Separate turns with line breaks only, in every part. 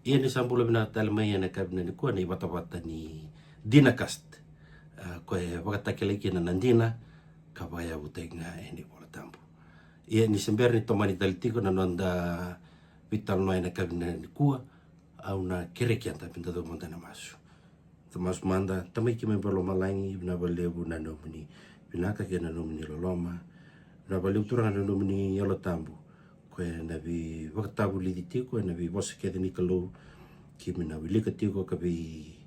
Ia ni sambula bina talmai na kabina ni kuwa ni wata ni dinakast. Koe wakatakileki na nandina kabaya utenga eni bola tambu. Ia ni sember ni tomani talitiko na nonda vital noai na kabina ni kuwa au na kerekian tapi pinta do montana masu. Mas manda tamai ki membelo malangi bina balebu na nomini binaka ke na nomini loloma bina balebu turanga na nomini yolo tambu koe na vi wakatabu liditiko na vi bosa ke ni kalau ki mina wilika tiko ka vi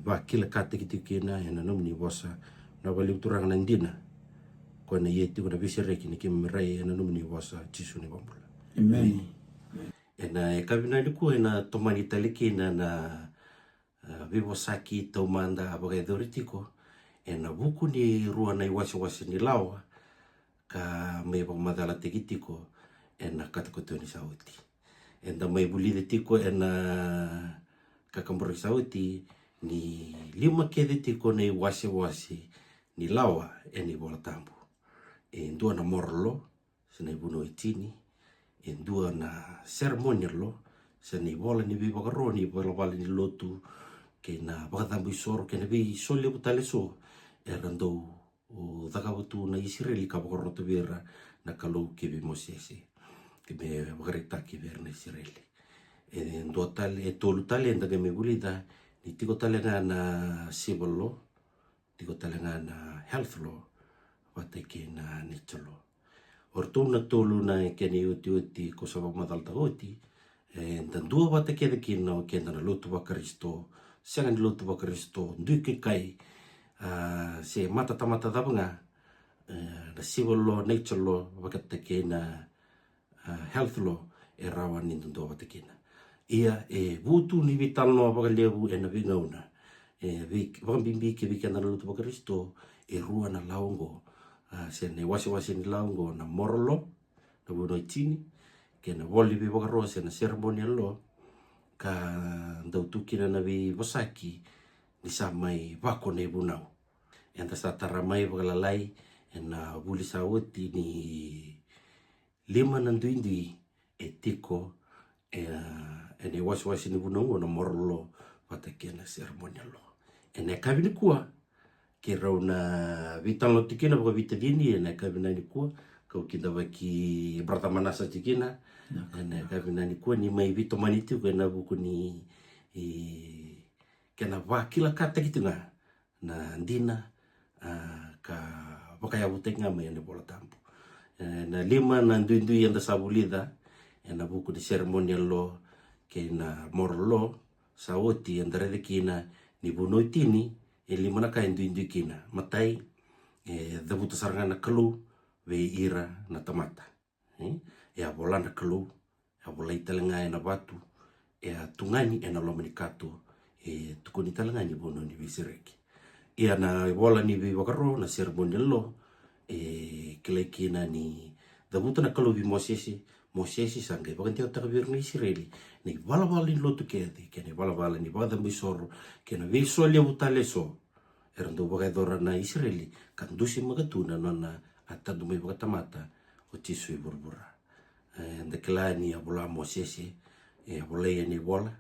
va kila kate ki tikina na nomini bosa na balebu turanga na ndina koe na yeti ko na visireki ni ki mirai na nomini bosa jisu ni bambula.
Amen.
Na kabina ni ko na tomani taliki na vivo saki tau manda abagai doritiko na buku ni rua na wasi ni lawa ka mai ba madala tikitiko na katakoto ni sauti na mai buli tiko na kakambori sauti ni 5 kede tiko na wasi ni lawa ni bola tambu dua na morlo sina buno itini dua na seremonial lo sini bola ni vivo garo ni bola ni lotu ke na bakatambu isoro ke na vi sole butale so erando o dakabutu na Israeli ka bokoroto vera na kalau ke vi mosese ke be bakarita ke ver na Israeli ndo tale tolu tale ndaga me bulida ni tiko tale na civil law tiko tale na health law wate ke na nature law orto na tolu na ke ni uti ko sa madal tagoti dan dua wate ke de kino ke na lotu ba Kristo Sangan lotu ba Kristo nduke kai se mata tamata dabanga na civil law nature law wakata ke na health law rawan ni ndo watakina ia butu ni vital no ba lebu na vingauna vi bimbi ke vi kana lotu ba Kristo rua na laungo se ne wasi ni laungo na morlo na buno chini ke na voli vi ba rose na ceremonial law ka ndau tukina na vi bosaki ni samai wako ne bunau enta sa taramai bagalalai na buli sauti ni 5 na nduindi tiko ene wasi ni bunau na morlo patake na ceremonial lo ene kabini kuwa ke rauna vital lo tikina ba vitadini ene kabina ni kuwa kau kinda baki brata manasa tikina ene kabina ni kuwa ni mai vito maniti ko na buku ni kena wakila kata gitu na ndina ka wakaya butenga mai ene bola tampu na 5 na ndu yang sabulida na buku di ceremonial law ke na moral law sawoti yang dari kina ni bunoitini 5 na kai ndu kina matai dabuta sarangana kalu ve ira na tamata ya bola na kalu ya bola italenga na batu ya tungani na lomenikato tukuni talanga ni bono ni visireki ia na bola ni wakaro na ceremonial law kilekina ni dabuta na kalu vi mosesi sangai bakan tio takabir ni Israeli ni bala ni lotu kedi ke ni bala ni bada misoro ke na visual ya butale so erando bagai dora na Israeli kan dusi magatuna nona atadu mai bakatamata o tisu burbura ndeklani ya bola mosesi bola ni bola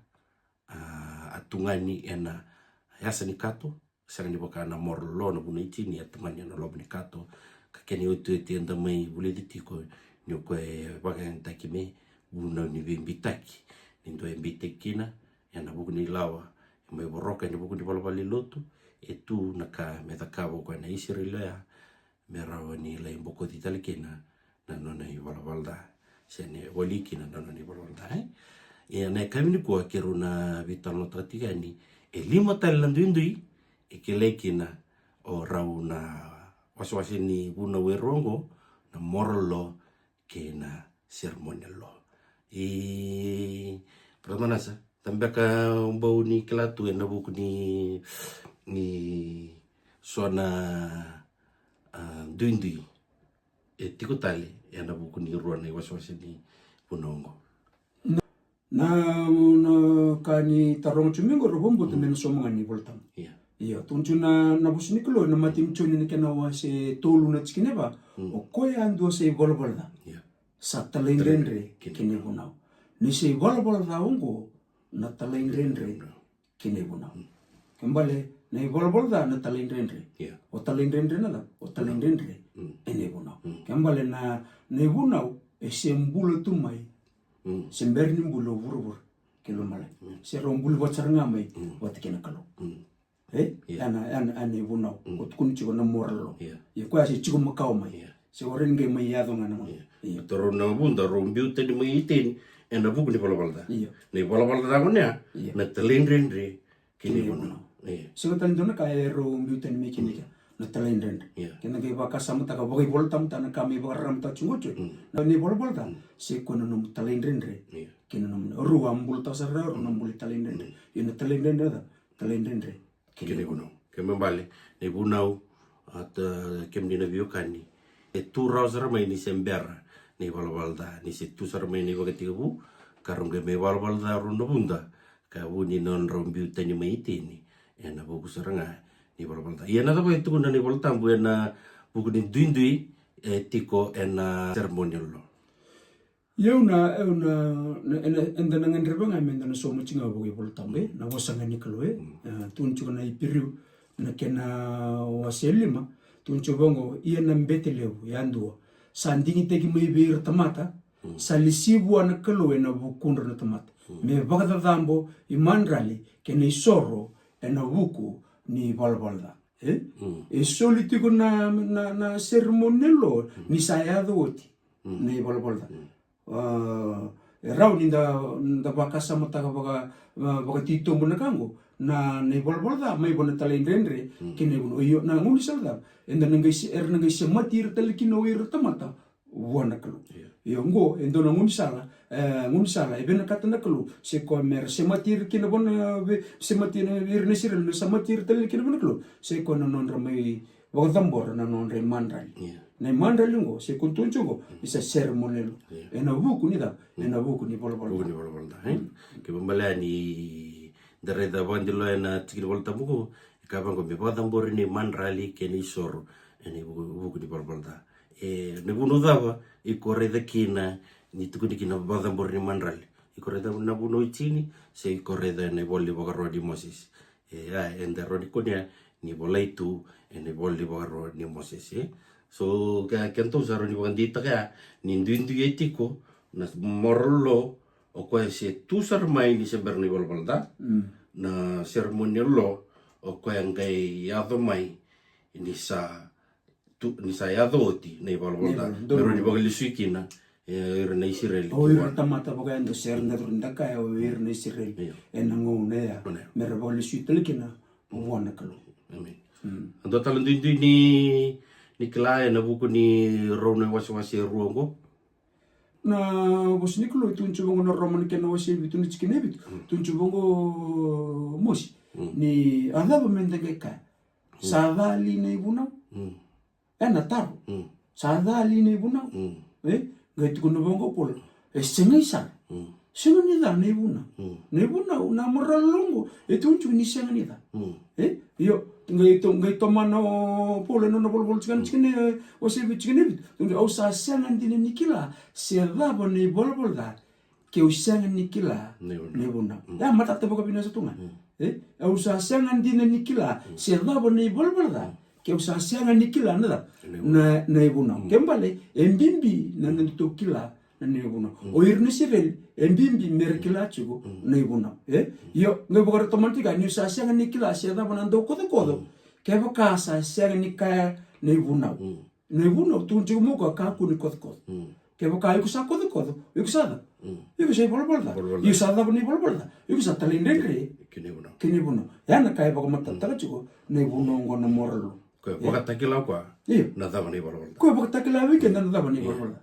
atungani ena yasa ni kato sanga ni bakana morlo na buniti ni atumani na lob ni kato kakeni utu enda mai bule ditiko ni ko bagan takime buna ni bimbitaki nindo embitekina yana bugni lawa mai boroka ni bugni balbali lotu etu naka metakabo ko na Israel merawa ni lai boko ditalikina na nona i balbalda sene walikina na nona i balbalda ia na kamini ko keruna vital no tatigani 5 talandui kelekina o rauna waswasi ni buna werongo na moral law ke na ceremonial law pertama nasa tambaka bau ni kelatu na buku ni sona duindi tikutali na buku ni ruana waswasi ni punongo
na kani tarong chumingo robombo to men somo ngani voltam iya tunjuna na busini kulo na matim chuni ni kana wase tolu na chikine ba o koya ando se volvolda sa talengendre kini bunau ni se volvolda ungo na talainrendre kinebuna kembale na ibolbolda na talainrendre o talainrendre na o talainrendre enebuna kembale na nebuna esembula tumai semberni mbulo vurvur kilo male se rombul watsaranga mai watkena kalo ana nebuna o tukuni na moralo ye kwa se chigo makao mai se orenge mai yado ngana mai
toro na bunda rombiu tani mai itin ena buku ni balabalda ni balabalda ngone na talainrendre kinebuna
so talindona kaya rombiu tani mai kinika na talainrendre kena ke baka samta ka bogi boltam tan kami baram ta chungocho na ni bolbolda se kono no talainrendre kena no ruam bulta sarra no bul talainrendre ina talainrendre da talainrendre
kinebuna kembale ne bunau at kemdina biokani e turau sarmai ni sembera ni balabalda ni situ sarmai ni bagati bu karunge me balabalda rondo bunda ka uni non rombiu tani mai tini ena buku saranga ni balabalda iana ta itu kuna ni boltambu ena buku ni duindui tiko ena ceremonial lo
Yauna enda nangan rebanga menda na so muchinga bogi boltambe na wasanga ni kaloe tunchu na ipiriu na kena waselima tunchu bongo iana mbetelevu yandua sandingi teki mai beir tamata salisibu ana kaloe na bukundra na tamata me bagada dambo imandrali kena isoro ena buku ni balbalda e solitigo na sermonelo ni sayado oti ni balbalda rau ni da bakasa mata baga tito muna kango na ne balbalda mai bona talainrendre kene uno yo na nguni salda enda nangai se matir talikino ir tamata wana kalo yo ngo endo na nguni sala e bena katana kalo se ko mer se matir kina bona se matir ir ne sirel se matir talikino bona kalo se ko non ramai baga tambor na non re mandral na mandral ngo se kuntuncho ngo isa ceremonial ena buku ni da ena buku ni bolbolda ke bombala ni dareda bandilo ena tikil volta buku ka bango be badambor ni mandrali ke ni sor eni buku ni bolbolda ne bunu dava i correda kina ni tukuni kina badambor ni mandrali i correda na bunu itini se i correda ne bolli bogaro di moses enda rodi konia ni bolaitu ene bolli bogaro ni moses so kento saro ni bandita ka ni ndindu etiko na morlo o kwa se tu sarmai ni seberni bolbalda na ceremonial lo o kwa ngai yado mai ni sa yado oti nei bolbalda pero ni bogali suikina ir na Israel o ir tamata bogando ser na runda ka o ir na Israel enangone ya mer bogali suitelikina wana kalo
amen ando talandu ni klaya na buku ni rona wasi ruongo
na bos niklo tunchu bongo na romani kena wasi bitu ni chikinebit tunchu bongo mosi ni adaba mendenge ka sadali ne buna ena taru sadali ne buna gaitu kuno bongo pol sengaisa sengani da ne buna na moralongo tunchu ni sengani da yo ngai tomano pole no bol chikane wasi chikane tunde au sa sangan dine nikila se dabo ni bol da ke usang nikila ne buna ya mata te boka binasa tunga au sa sangan dine nikila se dabo ni bol da ke usa sangan nikila na buna kembale embimbi na nto kila na buna o irne sirel embimbi merkila chugo na buna yo ngai boka tomantika ni sa sangan nikila se dabo na ndo kodo ke boka sa sangan nikaya na buna tunju mo ka kuni kodo ke boka iku sa kodo iku sa bol da iku sa da ni bol da iku sa talindre kini buna ya na kai boka matantara chugo na buna ngona moralo
ko boka takila kwa na da ni bol da
ko boka takila wi ke na da ni bol da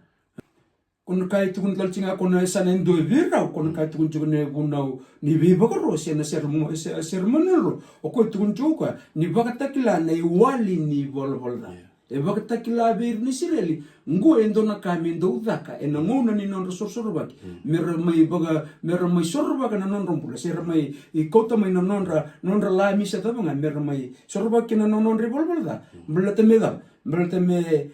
kun kai tukun talcinga kona sanen do vira kun kai tukun chune bunau ni bi bokoro sena sermonelo o ko tukun chuka ni bakatakila na iwali ni volvolda e bakatakila bir ni sireli ngo endo na kami ndo udaka e na ngona ni non sorsorobaki mer mai sorobaka na non rompula ser mai I kota mai na nonra la misa tabanga mer mai sorobaki na non revolvolda belate me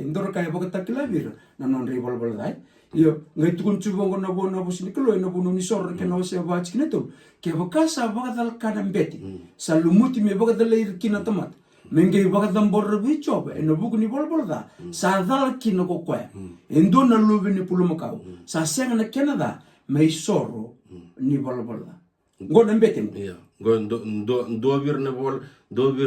ndoro kai bakatakila bir na non revolvolda Iyo, ngai tukun chubongo na bona businiklo na bono ni sor ke na se va chikneto. Ke vakasa vakadal kana mbeti. Salumuti me vakadal irkina tamat. Mengei vakadam borra bichoba eno buku ni bolbolda. Sa dal kina ko kwa. Endo na lubi ni pulumakau. Sa senga na Canada mai soro ni bolbolda. Ngona mbeti mo.
Iya. Ndo bir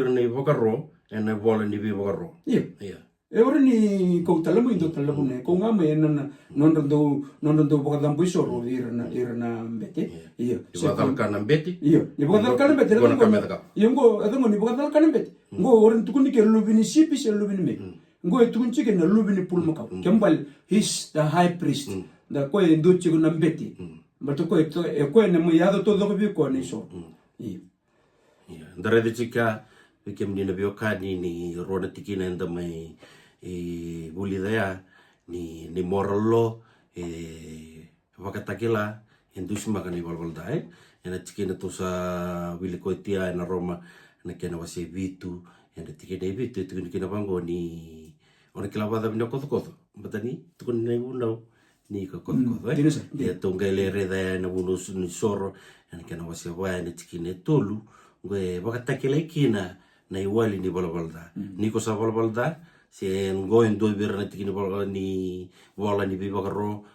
ne vakaro ena bola ni bi vakaro.
Iya. E ora ni ko talamu indo talamu ne ko ngama e non do vakadam buisoro irna mbeti. Iya.
Vakadal kana mbeti.
Iya. Ni vakadal kana mbeti. Iyo ngo adongo ni vakadal kana mbeti. Ngo orin tukuni ke lubini sipi se lubini me. Ngo e tukun chike na lubini pulmakau. Kembal he's the high priest. Da ko e ndo chiko na mbeti. Bato ko e na mo yado todo ko bi ko ni so. Iya.
Iya. Ndare de chika vikem ni na biokani ni rona tikina enda mai buli dea ni moralo vakatakila endus makani volvolda ena tikina to sa wili koitia ena Roma na kena wase vitu ena tikina vitu tikina kina bango ni ona kila wada bino koto batani tukun nei unau ni ko koto ya tongele reda ena bunus ni soro ena kena wase wa ena tikina tolu ngue vakatakila ikina na iwali ni volvolda ni ko sa volvolda se ngoin do bir na tikini ni wala ni bibagaro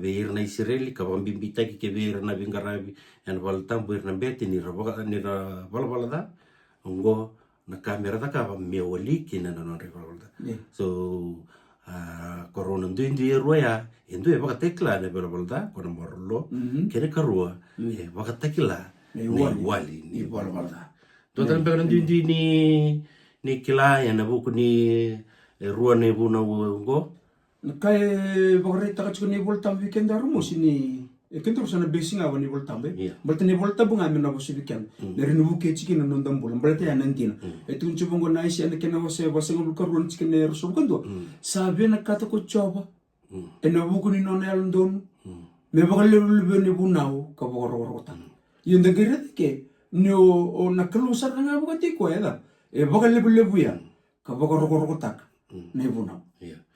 beir na Israeli ka bambita ki beir na bingarabi en valtam bir na beti ni wala da ngo na kamera da ka me wali kina na no revolda so corona ndi roya endo e baka tekla ne volda kono morlo kene karua e baka tekla ni wali ni volda to tan per ndi ni kila ya na buku ni rua ne buna ngo
kai bogre ta chiko ni voltam weekend arumo sini e kento sana basing awa ni voltam be balta ni voltam bunga me na bo weekend ne renu ke chiki na nondam bolam balta ya nantina e tun chubongo na isi ane kena wase ngul karun chiki ne ruso kando sabe na kata ko choba e na buku ni nona yalondon me bogale lebe ni bunao ka bogoro tan yende gere ke no na kalusar nga bogati ko eda e bogale lebe ya ka bogoro tak ne bunao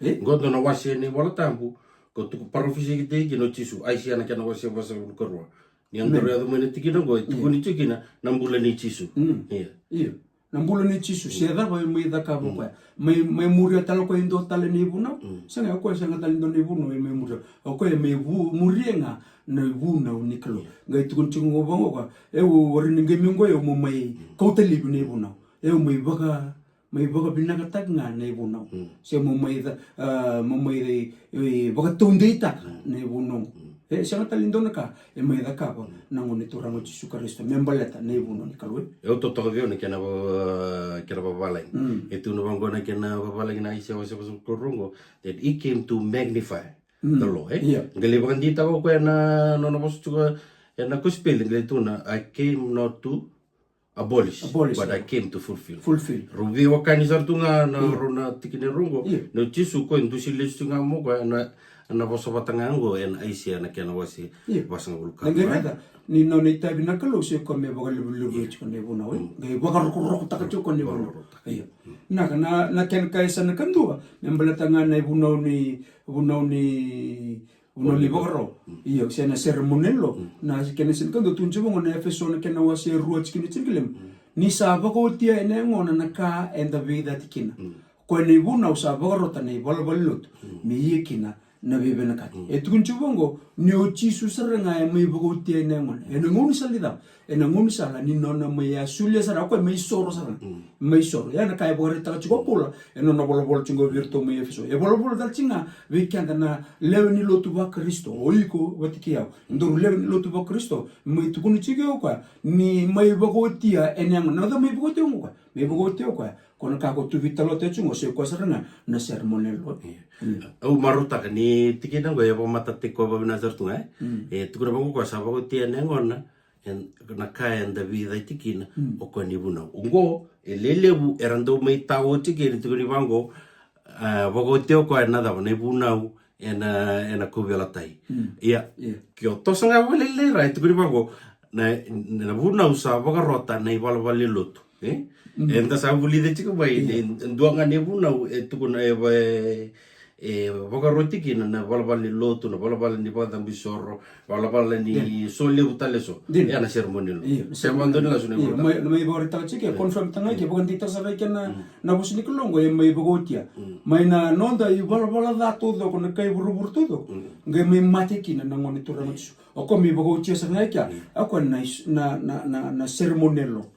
ngodo na wasi ni wala tambu ko tu parofisi kite ki no chisu ai si ana kana wasi wasa kurwa ni andore ado mene tikina go tu ni tikina nambula ni chisu
iya nambula ni chisu seda ba mai da ka bo mai muria talo ko indo tale ni buna sanga ko sanga tale indo ni buna mai muria ko mai muria na buna ni kalo ngai tu kun chungo bongo ka e wo ri ni ngemingo e mo mai ko tele ni buna e mai baka binaka tak nga na ibunong. Siya mo may baka tunday tak na ibunong. Siya nga talindon na ka, may da ka po, nangunito rango Jesu Kristo, membalata na ibunong ni kalwe.
Eu to veo na kena babalang. Ito na banggo na kena babalang na isya wasa pasang kurungo, that he came to magnify the law. Ngalibakan dita ko kaya na nonapos chuka, na kuspil, ngalito na, I came not to abolish, but I came to fulfill. Rubi wakani sartunga na rona tikine rungo. No chisu ko indusilis tunga mo ko na boso batangango en aisia na kena wasi basang ulka.
Ngirada ni no ni tabi na kalo se ko me bagal lubu ko ne bona we. Ngai bagal ro ta ko ne bona. Ayo. Na ken kai sana kandua. Membalatanga na bunau ni bagaro iyo sena sermonello na kena sen kando tunjo mo na efeso na kena wase ruach kini chingilem ni saba ko tia ene ngona na ka enda vida tikina ko ni buna usa bagaro ta ni balbalut mi yekina na bebe na ka e tunjo bongo ni ochi susarenga e mai bago tia ene ngona ene ngoni salida ene ngoni sala ni nona mai asulia sara ko mai soro sara mai soro ya na kai bogare ta chiko pula ene no bolo chingo virto mai efeso e bolo dal chinga weekend na leveni lotu ba Kristo oiko watikia ndo leveni lotu ba Kristo mai tukuni chigeo kwa ni mai bago tia ene ngona na mai bago tia ngwa mai bago tia kwa kono ka ko tu vitalo te chungo se ko saranga na sermonello
au maruta ni tikina go ya mata te ko ba na zartunga e tukura bangu ko sa bago tia ene ngona en na kai enda vida tikina o ko ni buna ngo elelebu erando mai tawo tikini tukuni bango bago teo ko na da ne buna ena kubela tai ia kio tosanga wale le right tukuni bango na buna usa baga rota na iwala wale lotu enda sa buli de chiku bai nduanga ne buna tukuna Vakaroti kina na balabal ni lotu, na balabal ni Padang Bisoro, balabal ni Soli Utaleso. Na seremoni lo. Seremoni la suni.
May borita chike confirm tanga ke bukan dita sarai na busini kulongo may bagotia. May na nonda I balabala da todo con kai burubur todo. Ngai may mate kina na monitor matsu. O ko may bagotia sarai kya. Ako na seremoni lo.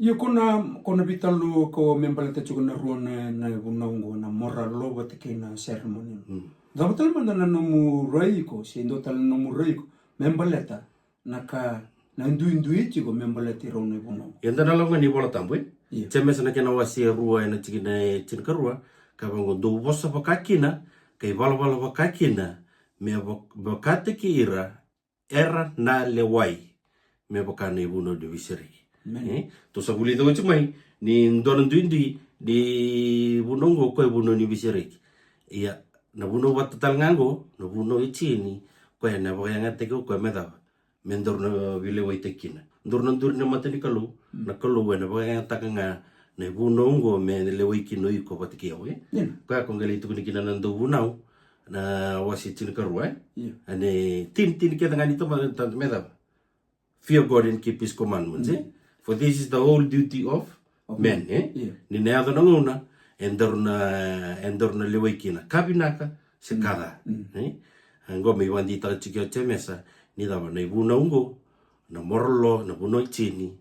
Yo kona vitalo ko membaleta chuko na ruona na bunongo na moral lo batike na ceremony. Dabatal man na nomu raiko, si ndotal nomu raiko, membaleta naka na ndui chiko membaleta rona bunongo.
Yanda na longa ni bola tambwe. Chemesa na kena wasi rua na chikina chinkarua, kabango do bosa pakakina, kai bala pakakina, me bakate ki era na lewai, me bakane buno de viseri. To sa buli to chumai ni ndon duindi di bunongo ko buno ni biserek iya na buno wat talngango na buno ichini ko na baganga teko ko meda mendor na vile waitekina ndor na matani kalu na kalu na baganga takanga na bunongo me le waikino iko patike we ka kongale itu kina nando bunau na wasi tin karwa ane tin ke tangani to meda fear God and keep his commandments For this is the whole duty of men, Ni neado na nguna, endor na lewaikina. Kabinaka, se kada, Ngo may wandi ta chikyo chemesa, ni dama na ibuna ungo, na morlo, na buno ichini,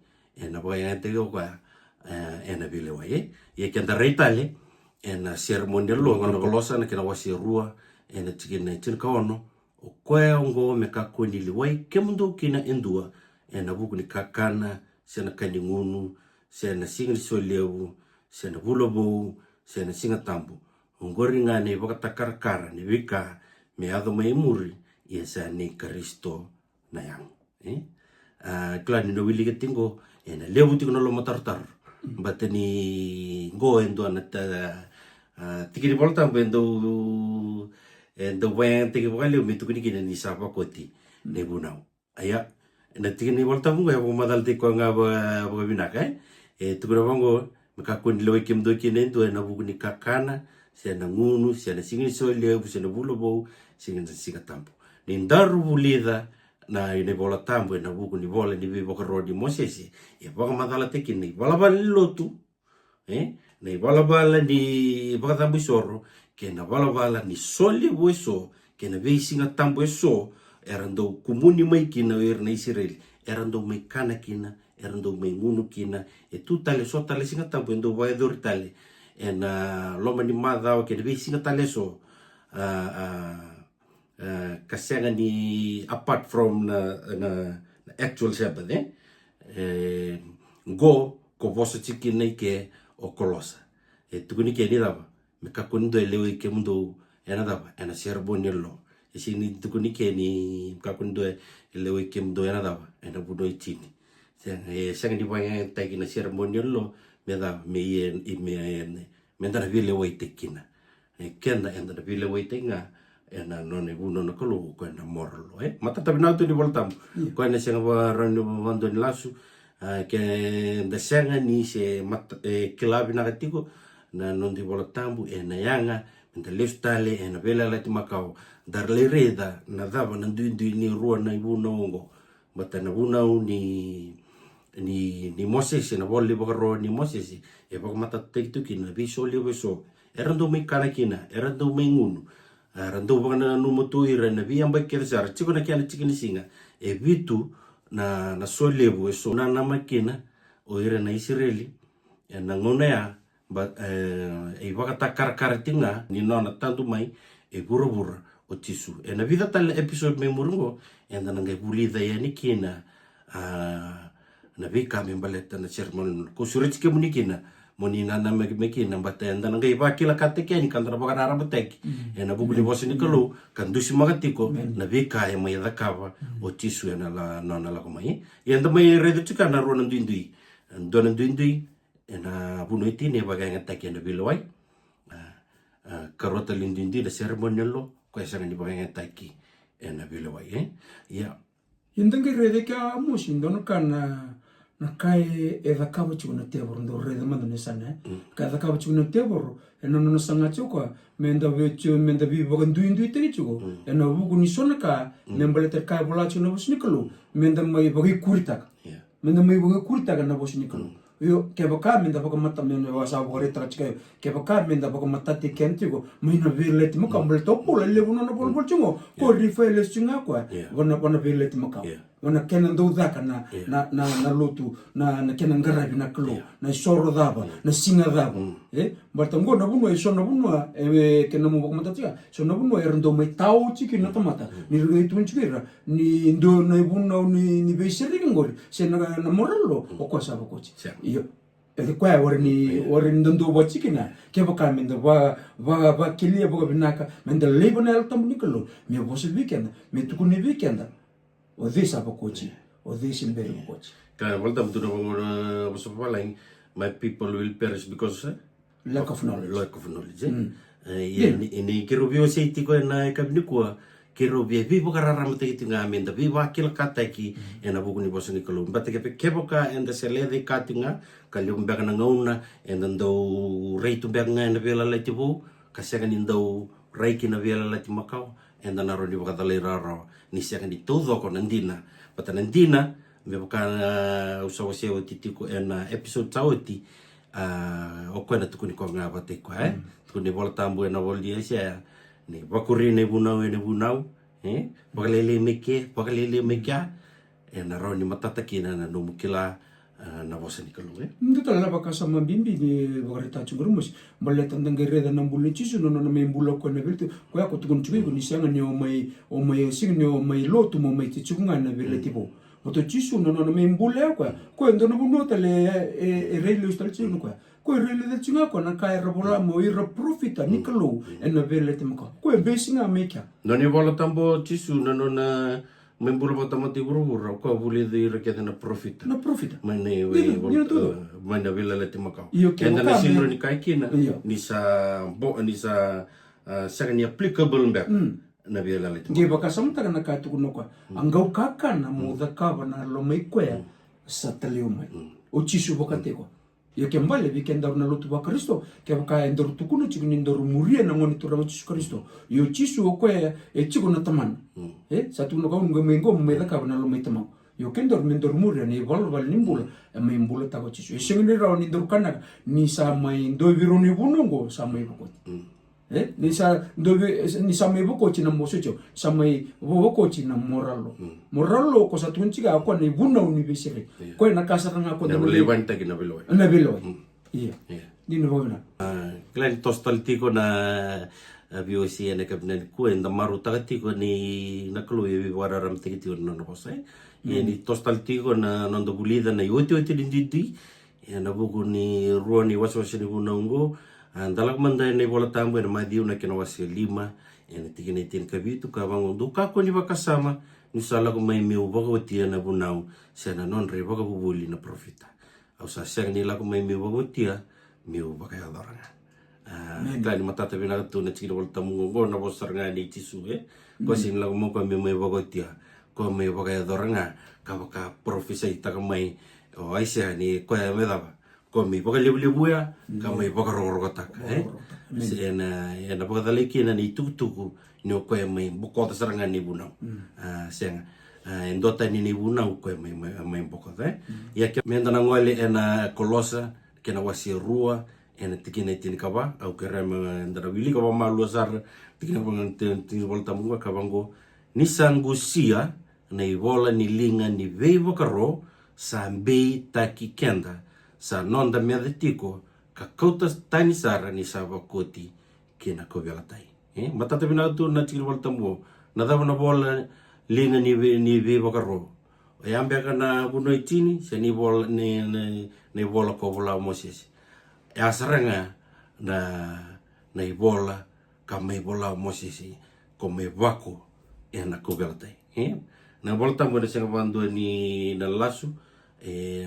na bayante kwa, na bilewa, Ye kenda reitale, na ceremonial lo, ngana kolosa na kina wasi rua, na chikina chinkaono, o koe ungo me kakuni liwai, kemundo kina endua, na buku ni kakana, sena kaningunu, sena singa soleu, sena bulobo, sena singa tambu. Ungori nga ne bakatakarkara ne wika me ado mai muri yesa ni Kristo na yang. Klani no wili ketingo na lewu tiko no lo matartar. Batani go endo na tikiri bolta bendo endo wen tiki bali mi tukuni kina ni sapa koti ne bunau. Aya na tikini volta bunga ya madal tiko nga ba binaka tukura bango makakun lo ikim do kine do na buguni kakana siya na ngunu siya na singin solye siya na bulobo siya na siga tampo ni ndaru bulida na ine bola tambo na buguni bola ni bibo rodi mosesi e baka madala tikini balabal lotu na balabala ni baka tambo soro ke na balabala ni solye bueso ke na be singa tambo eso erando kumuni mai kina na Israel erando mai kana kina erando mai ngunu kina tu tale so tale singa tampo endo vai dor tale loma ni mada o ke de singa tale so kasenga ni apart from na actual Sabbath go ko vosa chikina ke o kolosa tukuni ke ni dava me kakundo elewe ke mundo dava ena ceremonial lo sini tukuni ke ni kakundo lewe kem do yana dava ena budo ichini sang di banya tagi na ceremonial lo meda me ndara vile wai tekina kenda enda vile wai tenga ena none buno na kolo ko ena morlo mata tabi na to di voltam ko ena senga ba rando mando ni lasu ke nda senga ni se kilabi na katiko na non di voltambu ena yanga nda lestale ena vela la timakau dar le reda na dava na nduindu ni rua na ibuna ongo bata na buna ni Moses na bolle bokaro ni Moses baka mata tektu kina biso le beso erando mai kana kina erando mai ngunu erando baka na numutu ira na biang ba kersar chiko na kiana chikini singa vitu na sole beso na makina o ira na Israeli na ngona ya baka takar tinga ni nona tantu mai burubura o tisu na vida tal episode me murungo na ngai bulida ya ni kina na vika membaleta na sermon ko surich ke munikina monina na mekina bata na ngai bakila kateke ni kandra bagara batek na buguli bosi ni kalu kan dusi magatiko na vika ya mai dakava o tisu na la nona la komai yanda mai redu tika na rona ndindui ndona ndindui na bunoiti ne baganga take na biloi karota lindindi na ceremonial lo ko esa ni baganga take na biloi ya
Indang rede ka musin dono kan na kai e vakava chuna tevoro ndo reda mando ne sana ka vakava chuna tevoro e no no sanga chuko menda vi bogan duindu te chuko e no bugu ni sona ka membale ter kai bola chuna bosnikalo menda mai bogi kurita menda mai bogi kurita na bosnikalo yo ke baka menda boga mata menda wasa bogore tra chika ke baka menda boga mata te kentigo mina virlet mo kambal topo le buno no bol chungo ko rifele chunga kwa wana virlet mo ka wana kena ndo daka na lutu na kena ngarabi na klo na soro daba na singa daba bartango na buno e sona buno e kena mo boga mata tia sona buno e ndo mai tau chiki na tomata ni rugai tun chikira ni ndo na buno ni beseri ngori se na moralo o kwa sabo kochi iyo e kwa ore ndo bo chikina ke baka menda va kilia boga binaka menda lebona el tamunikalo me bosse weekend me tukuni weekend o desa bokochi o desa mbere bokochi
ka volta mtuna bangona boso palang my people will perish because
lack of
knowledge ini kirubio seiti ko na kabnikua kirubia vivo kararama te tinga menda viva kila kataki ena buguni boso ni kalum bate ke keboka enda selede katinga kalium bega na ngauna enda ndo reitu bega na vela latibu kasega ni ndo reiki na vela latimakau enda na roni boka dale raro ni sega ni todo ko nandina bata nandina me boka usawa seo titiku ena episode tauti o kwena tukuni ko nga bate ko tukuni bola tambu ena voldia sia ni bakuri ne bunau bakalele meke ena roni matataki na no mukila na bosa ni kalu
ndo tala baka sama bimbi ni bagarita chungurumus balle tandangere da nambulu chisu no me mbula ko na biltu ko ya ko tukun chubi ni sanga ni o mai sing ni o mai lotu mo mai chichunga na bele tipo moto chisu no me mbula ko ndo no buno tale e relo stal chinu ko relo de chinga ko na kai rabola mo ira profita ni kalu en bele tipo ko besinga meka
no ni bola tambo chisu no na memburu bota mati buru ko buli de rekete na profit mane mana vela leti makau kenda na singro ni kaikina ni sa second applicable back na vela leti
ge baka samta kana ka tu no ko angau kaka na mo da ka bana lo mai ko sa talio mai o chisu boka te ko yo ke mbale vikenda na lutu ba Kristo ke baka endor tukuno chikuni ndor muria na ngoni tura Yesu Kristo yo chisu ko e chiku na taman satu no ka ngamengo me da ka na lo mai tamang yo kendor mendor muria ni val nimbula me imbula ta ko chisu esengni ra ni ndor kana ni sa mai ndo viro ni bunongo sa mai ko ni sa mai boko china mosecho sa mai boko china moralo ko sa tunchiga ko ni buna university ko na kasa nga ko
na levanta kina beloy
iya ni no bona
klan tostaltiko na biosi ene kabnen ku enda maru tagatiko ni naklu e wararam tikiti no bose ni tostaltiko na nondo bulida na yote dindi na buku ni ruani waswasi ni bunongo andalak manda ne bola tambo na madiu na kina wasi 5 ene tikine tin kabitu ka bango duka ko ni bakasama ni sala ko mai meu bagotia na bunau sana non re baga bubuli na profita au sa seng ni la ko mai meu bagotia meu baga adoranga klani matata bina tu na chiro volta mungo na bosaranga ni tisu ko sin la mo ko meu bagotia ko meu baga adoranga ka baka profisa ita ka mai o aisa ni ko me daba ko mi boka lebuya ka mai boka rogorota ena boka daleki na ni tutuku ni ko mai boka saranga ni bunau senga endota ni bunau ko mai boka ya ke menda na ngole ena kolosa ke na wasi rua ena tikine tin kaba au ke rema ndara wili ka malu sar tikine bang tin volta munga ka bango ni sangusia nei vola ni linga ni veivo karo sambe taki kenda sa nonda medetiko ka kauta tani sara ni sava koti kina ko velatai matata bina tu na chiri volta mo na dava na bola linga ni veivo karo e ambe kana buno itini se ni bola ni bola ko vola moses e asaranga na bola ka mai bola moses ko mai vako e na ko velatai na volta mo de senga bando ni na lasu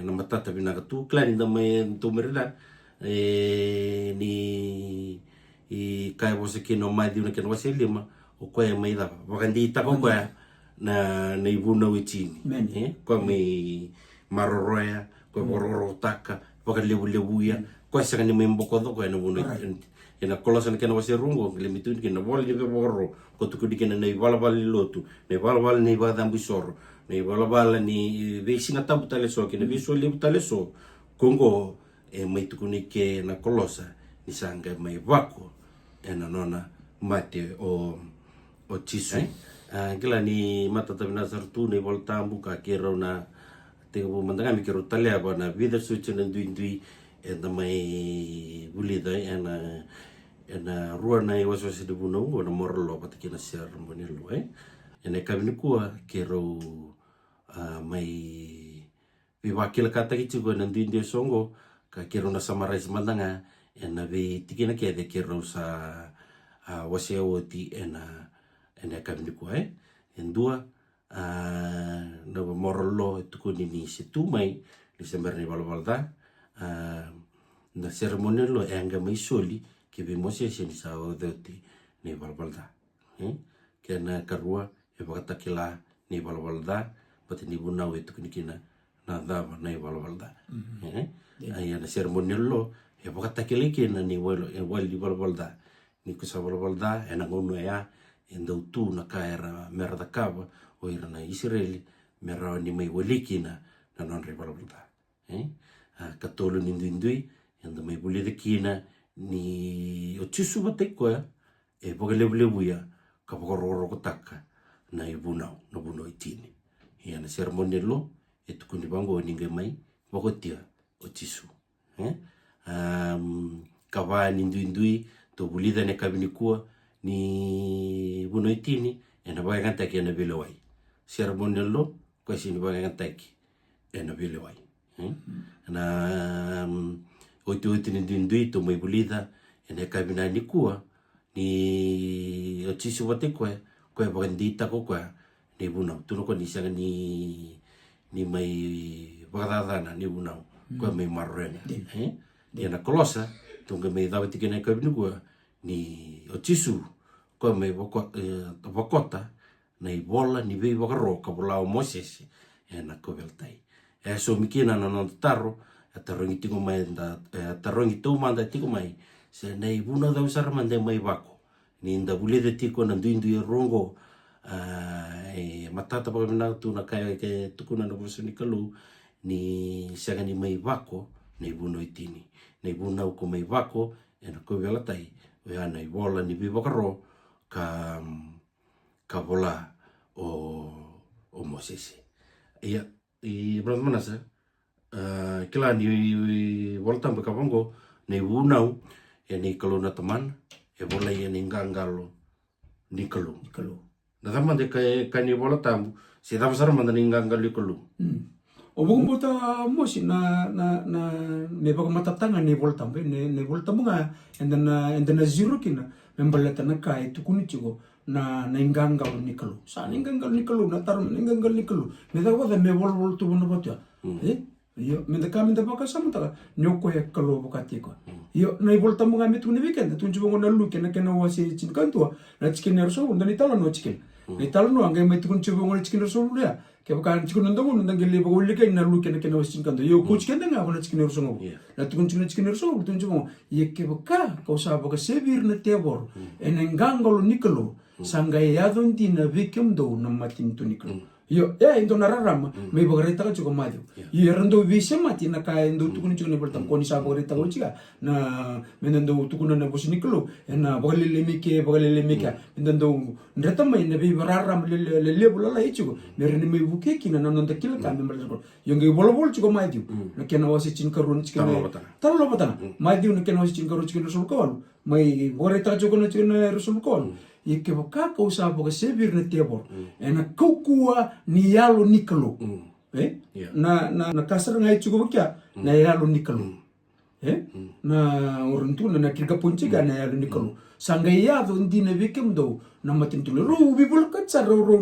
na matata bina tu klani da mai tu merda ni i kai vose kino mai di una kino wase 5 o ko mai da vakandi ta ko na nei buna witini ko mai maroroya ko bororotaka paka lebu-lebuya ko saka ni membokodo ko ena buno ena kolosan kena wasirungo lemitu kena bol de borro ko tukudi kena nei balabal lotu nei balabal nei badam bisoro nei balabal ni vesinga tabu tale so kena viso lebu tale so kongo mai tukuni ke na kolosa ni sanga mai vako ena nona mate o tisu kila ni mata tabina sartu nei voltambu ka kero na te ko mandanga mi kero tale aba na vida suche na ndui ena mai bulida ena rua na waso se de buno na morlo patikina ser monelo ena kabini kua kero mai viwakila kata kitu ko na ndui songo ka kero na samarais mandanga ena vi tikina ke de kero sa waseo ti ena kabini kua endua na morlo tukuni ni situ mai Desember ni balbalda na seremoni lo enga mai soli ke be mose se ni sa odoti ni balbalda ke na karua e bakatakila ni balbalda pati ni buna we tukuni kina na dava na balbalda ai na seremoni lo e bakatakila kina ni walo e wali balbalda ni kusa balbalda e na ngono ya endo tu na kaera merda kava o ira na Israeli mera ni mai walikina na non balbalda katolo ni ndui endo mai buli de kina ni o tisu bate ko e boga lebuya ka boga kotaka na ibunau no buno itini ia na seremoni lo e tukuni bango ni mai bogotia o tisu kava ni ndui to bulida ne kabini kua ni buno itini e na boga kanta ke na bilowai seremoni lo ko si ni boga kanta ki e na bilowai na oito ni ndui to mai bulida ene kabina ni kua ni o tisu wate ko bandita ko ni bunau tu ko ni sanga ni mai bagdadana ni bunau ko mai marrena dia na kolosa tu mai dawa tikena kabina ko ni o tisu ko mai bokota na bola ni ve bagaro ka bola moses ena ko veltai so mikina na no tarro atarongi tingo mai da atarongi tu manda tingo mai se nei buna da usar mande mai bako ni nda bulede tiko na ndu rongo matata pa na tu na kai ke tukuna no bosoni kalu ni saga ni mai bako nei buno itini nei buna ko mai bako ena ko vela tai o ya nei bola ni bibakaro ka bola o mosese ia i brand manasa kila ni volta pe kapongo nei bunau e ni kalu na teman e bola ye ni ngangalo ni kalu na tama de ka ni bola tambu se dava sar manda ni ngangalo ni kalu
o bung bota mosi na ne baka matatanga ni bola tambu ne bola tambu nga endana zero kina membalata na kai tukuni chigo na ingangalo ni kalu sa ingangalo ni kalu na tarum ingangalo ni kalu me da wada me bol tu bono botia yo me da kaminda baka samutaka nyoko ya kalu bokati ko yo na ibol tamu nga metu ni weekend tunju bongo na luke na kena wasi chin kantua na chicken nerso unda ni tala no chicken ni tala no anga metu kun chibo ngol chicken nerso ya ke baka chicken ndo ngo ndang gele boko leke na luke na kena wasi chin kantua yo ko chicken nga bona chicken nerso ngo na tukun chicken nerso tunju bongo ye ke baka ko sa baka sevir na tebor enengangalo nikalo sanga ya dondi na vikem do na matin tu nikalo yo indo na rarama me bagareta ka chuko madio yo rando vise mati na ka indo tukuni chuko ne boltam koni sa bagareta ko chiga na menendo tukuna na bosiniklo na bagalele mike menendo ndreta mai na bi raram le bolala ichugo merni me buke kina na nonda kila ka me malako yo nge bolbol chuko madio na kena wasi chin karun chikene talo batana madio na kena wasi chin karun chikene sul ko mai bagareta chuko na chikene sul ko ke boka ko sa boka sevir na tebor ena kokua ni yalo nikalo na kasar ngai chugo kya na yalo nikalo na uruntu na kirga punchi ga na yalo nikalo sanga yado ndina vikem do na matintulo ro bibul katsa ro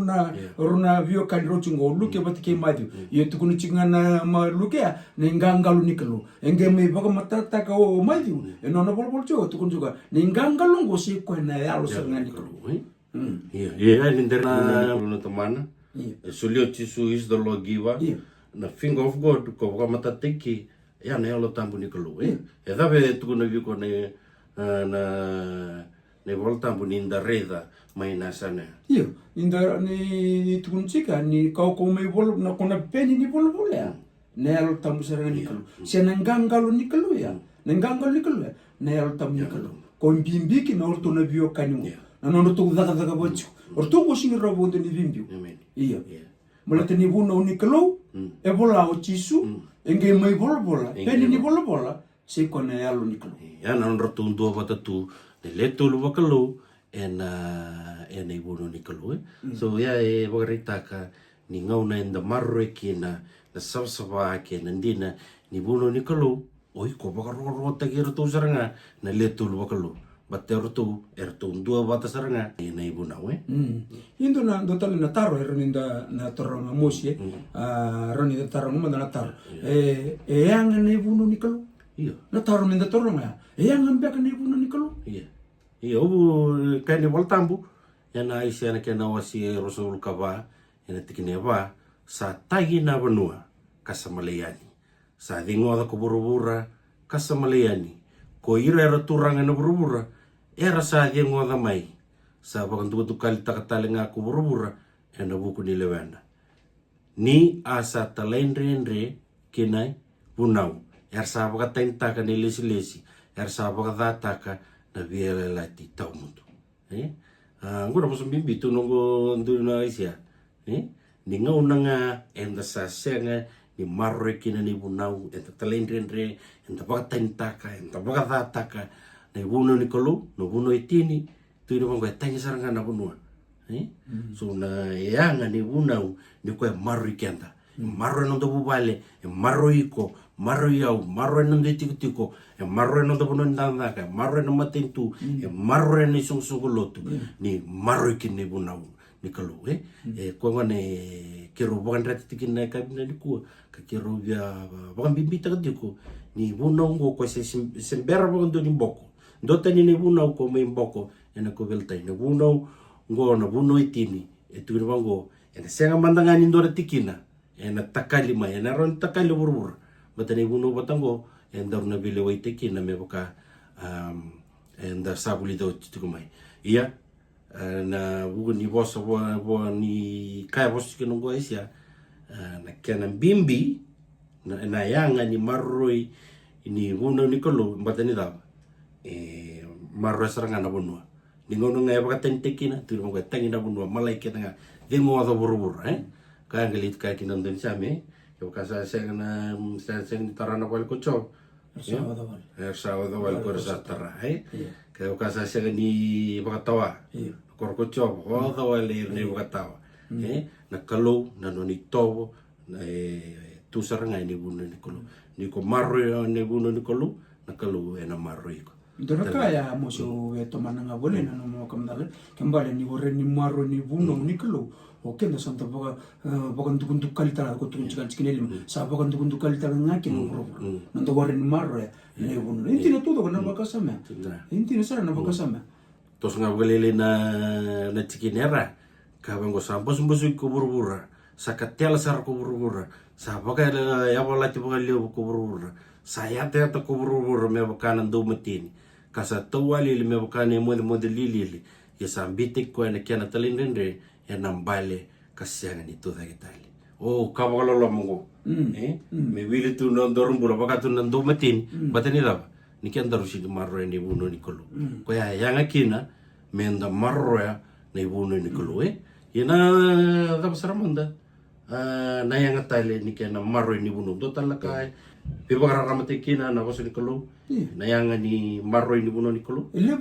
na vio kan ro chungo luke batike madu yetu kunu chinga na ma luke na ngangalo nikalo enge me boka matata ka o madu eno na bol cho tu kun juga na ngangalo ngo si ko na yalo sanga nikalo
ni interna no tomana sulio tisu is do logiva na finger of God ko ka matatiki ya ne alo tambu ni kalu e dave tu na vi ko ne ne voltambu ni nda reda mai na sana
io inda ni tukunchika ni kau mai bol na kona peni ni bol ya ne alo tambu saranga ni kalu sia nangangalo ni kalu ya nangangalo ni kalu ya ne alo tambu ni kalu ko mbimbiki na orto na vio kanyu na no to daga bochu orto go singi robo de ni bimbiu iya Mulai ni buna ni kalau, bola o cisu, engge mai bola, peni ni bola, se kona alu ni kalau.
Ya na rotu ndo bata tu, ne leto lu bakalo, ena ibuna ni kalau. So ya bagarita ka ni ngau na enda marre kina, na sabsaba kina ndina ni buna ni kalau, oi ko bagarro ta kira tu saranga, na leto lu bakalo. Batte rotu ndo bata saranga, ena ibuna we.
Indo na total na taro ninda na torong mosie roni da taro mo na taro yang na ibuno ni kalu na taro ninda torong ya yang ambe ka na ibuno ni kalu
obu kani voltambu yana isia na kena wasi rosul kava yana tikine va sa tagi na banua kasamaleani sa dingo da kuburubura kasamaleani ko ira turanga na burubura era sa dingo da mai sa bakantu kali takatale nga kuburubura ena buku ni lewanda ni asa talendre kinai bunau sa bakatain taka ni lesi sa bakataka na viela lati tau mutu ngura boso bimbi tu nongo nduna isia ni ngau nanga enda sa senga ni marre kina ni bunau enta talendre enta bakatain taka enta bakataka na buno ni kolu no buno itini tu ino bangko tanya saranga na bunua so na yanga ni bunau ni ko marri kenda marro no do bubale marro iko marro yau marro no de tiko marro no do buno ndanga ka marro no matentu marro ni sungsugolotu ni marro kini bunau ni kalu ko ngane kero bokan rati tikina ka bina ni ku ka kero via bokan bimbita ka diko ni bunau ngo ko se sembera bokan do ni boko Dota ni bunau ko may boko ena ko beltay na bunau ngo na bunau itini etu ni bango ena senga mandangan indora tikina ena takali ma ena ron takali burbur bata ni bunau batango enda na bile wai tikina me boka enda sabuli do tikumai iya na bugu ni bosa bo ni kai bosa kino go isia na kena bimbi na yanga ni marroi ni bunau ni kolo bata ni da marro saranga na bunua ningono ngai bakatentekina tu mo gatengi na bunua malai kita dingo ado burubur ka ngelit ka kinan den same yo kasa sengna seng tarana wal kocho sábado wal ko sa tara ka kasa seng ni bakatawa kor kocho odo wal ni bakatawa na kalau na noni tobo tu saranga ni bunu ni kolo ni ko marro ni bunu ni kolo na kalau ena marro iko
Doraka ya moso tomana nga bole na no kamdale kembali ni gore ni maro ni buno ni kelo o kenda santa boga boga ndukundu kalita ko tu chikan chikineli sa boga ndukundu kalita nga kino ro nando gore ni maro ni buno inti na todo kana bakasama inti na sara na bakasama
tos nga galele na chikinera ka bango sa bos ko burbura sa katela sar ko burbura sa boga ya bola ti boga leo ko burbura sa ya te ko burbura me bakana ndo matini kasa tawali le me bakane mo lili ya sambite ko na kiana talindende ya nambale kasanga ni to dagitali kabalo lo mongo me wili tu no dorumbula bakatu ndo matini batani la ni kian darushi marro ni buno ni kolo ko ya yanga kina menda marro ya ni buno ni kolo yana da saramanda na yanga tale ni kiana marro ni buno do talakai Pibagara ramatekina na waso ni kolo na yanga ni marro ni buno ni kolo
le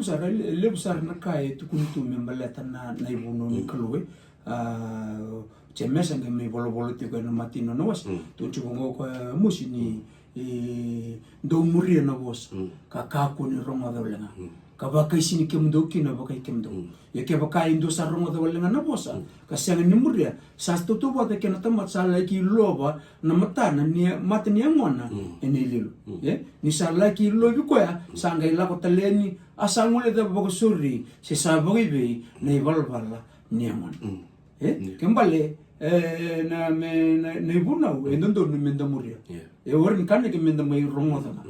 busar na kai tukuntu membaleta na ibuno ni kolo chemesa nge me bolo ti ko na matino no was tu chungo ko musi ni do muri na was ka ko ni ronga da lenga ka ba kai sini ke mdo kina ba kai kemdo ya ke ba kai ndo sa ronga da lenga na bosa ka senga ni muri sa sto to ba ke na tamat sa la ki loba na mata na ni mata ni ngona ene lilo ni sa la ki lo bi ko ya sa ngai la ko taleni asa ngule da ba ko suri se sa ba be na ibal bala ni ngona kembali na me bunau endondo no mendamuria e orin kane ke mendamai romodana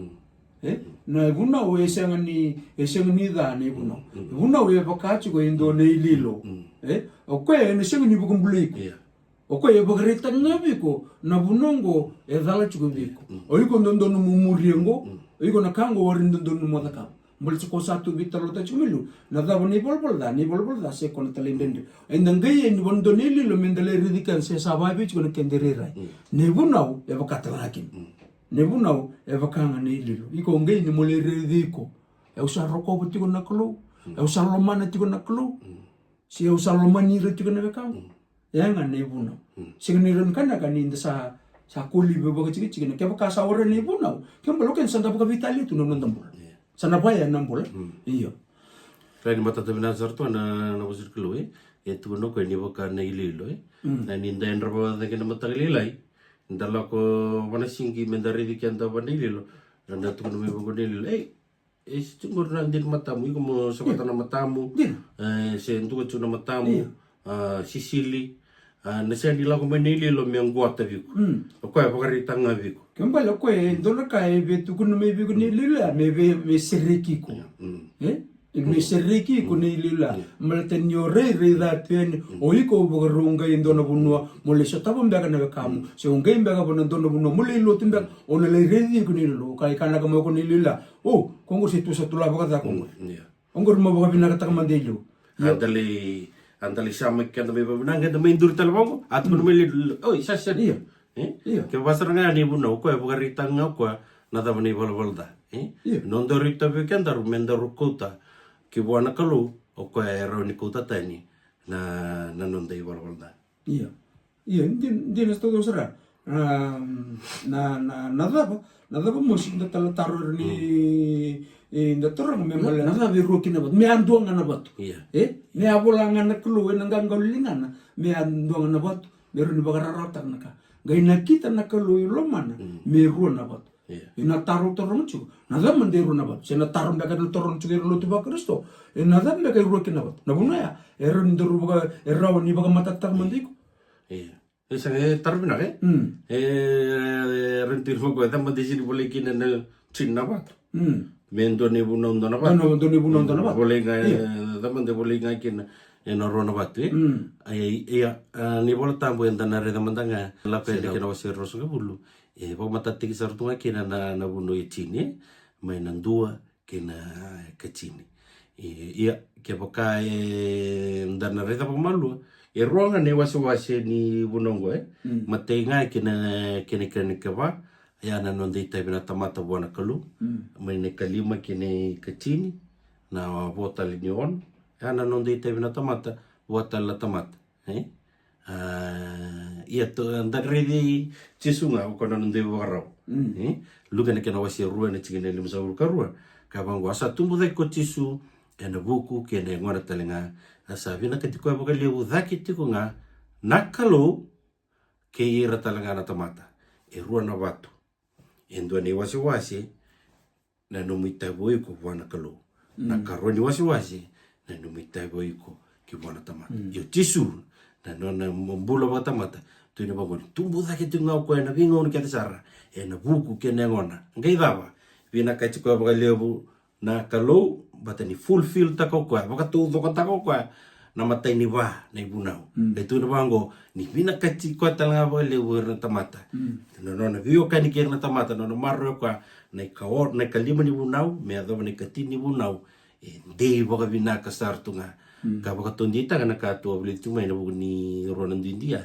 na bunau esengani da ne bunau e vakachi ko endo ne lilo o ko e sengani bukumbuli o ko e bagreta ngabiko na bunongo e dala chuko biko o iko ndondo no mumuriengo o iko na kango orin ndondo no modaka mbol ko satu bitalo ta chumilu na da boni bolbol da se kon talendende endangai en bondo ne lilo mendale ridikan se sababi chuko na kendere ne bunau e vakatalakin ne bunau e vakanga ne lilo iko ngai ni mole ridiko e usarro ko butiko na klo e usarlo mana tiko na klo si e usarlo mani tiko na bekang yang ne bunau signiron kana kaninda sa kuli bebo kecil na kaya kasa orang ne bunau kaya baloken sanda buka vitali tu non tambul sana baya nambul iyo
kaya mata tabi na zarto na busir kilo tu no ko ni boka na ililo na ninda endra ba da kena mata ililai ndala ko wana singi mendari di kenda ba ililo na tu no me boka ililo tungur na din matamu iko mo sakota na matamu se ndu ko na matamu Sicily na siya nila ko manililo miyang guwata viko ko ay pakarita nga viko
kembali ko dola kay betu kuno may viko nilila may seriki ko may seriki ko nilila malaten yo re datuen o iko bugarunga indona bunwa mole sa tabang baga na kamu so ngay baga bono indona bunwa mole lo timbak o na redi ko nililo kay kana ka mo ko nilila kung ko situ sa tula baga ko ngor mo baga binakata ka mandelo
Andali sama kanda may babinang kanda may indur talabang at mo may isa dia ke pasar nga ni buno ko e bugarita nga ko na ta ni balbalda non dorita be kanda mendor kota ke buana kalu o ko e ro ni kota tani na non dei balbalda
din esto do sera nada musik da talar ni inda torang memang nada biru kina bat me anduang na bat me abolangan na kelu nang gaulingan me anduang na bat meru ni bagararata naka gaina kita na kelu lo mana meru na bat ina taru torong chu nada manderu na bat sena taru mbaka do torong chu lo tu ba Kristo nada mbaka ru kina bat na buna ya ero ndoru baga eraw ni baga matatak mandiko
esa taru na rentir mo ko tama disi boleh kina na chinna bat mendo ni bunong dona ba boleh ngai teman de boleh ngai kin en rona ba tu ni bola tambo en dana re teman tanga la pele que no ser roso que bulu bo mata tiki sartunga kin na buno e chini mai nan dua kin ka chini ke boka dana re ta malu ronga ne waso ni bunongo mate ngai kin ke ba ya na non dei tabi na tamata buana kalu mai ne kalima kine kachini na bota linion ya na non dei tabi na tamata bota la tamata ia to andar redi chisunga ko na non dei warau luga ne kana wasi rua ne chigene lim sa urkarua ka bangwa sa tumbu dai ko chisu ena buku kene ngora talenga asa vina ke tiko ba le udaki tiko nga nakalo ke ira talenga na tamata rua na batu endo ne wasi na numita boy ko buana kalu na karo ni wasi na numita boy ko ki buana tamata yo tisu na nona mbula ba tamata tu ne ba tumbu da ke tunga ko na vingo ni ke tsara na buku ke ne ngona ngai dava vina ka tiko ba lebu na kalu batani fulfill ta ko ba tu do ta ko na matai ni ba na ibunau betu na bango ni bina kachi ko tala ba le wor tamata no vio kani ke na tamata no marro ka na kaor na kalima ni bunau me ado ni katini bunau de ba bina ka sartunga ka ba tondita kana ka to bli tu mai na ni ronan dindia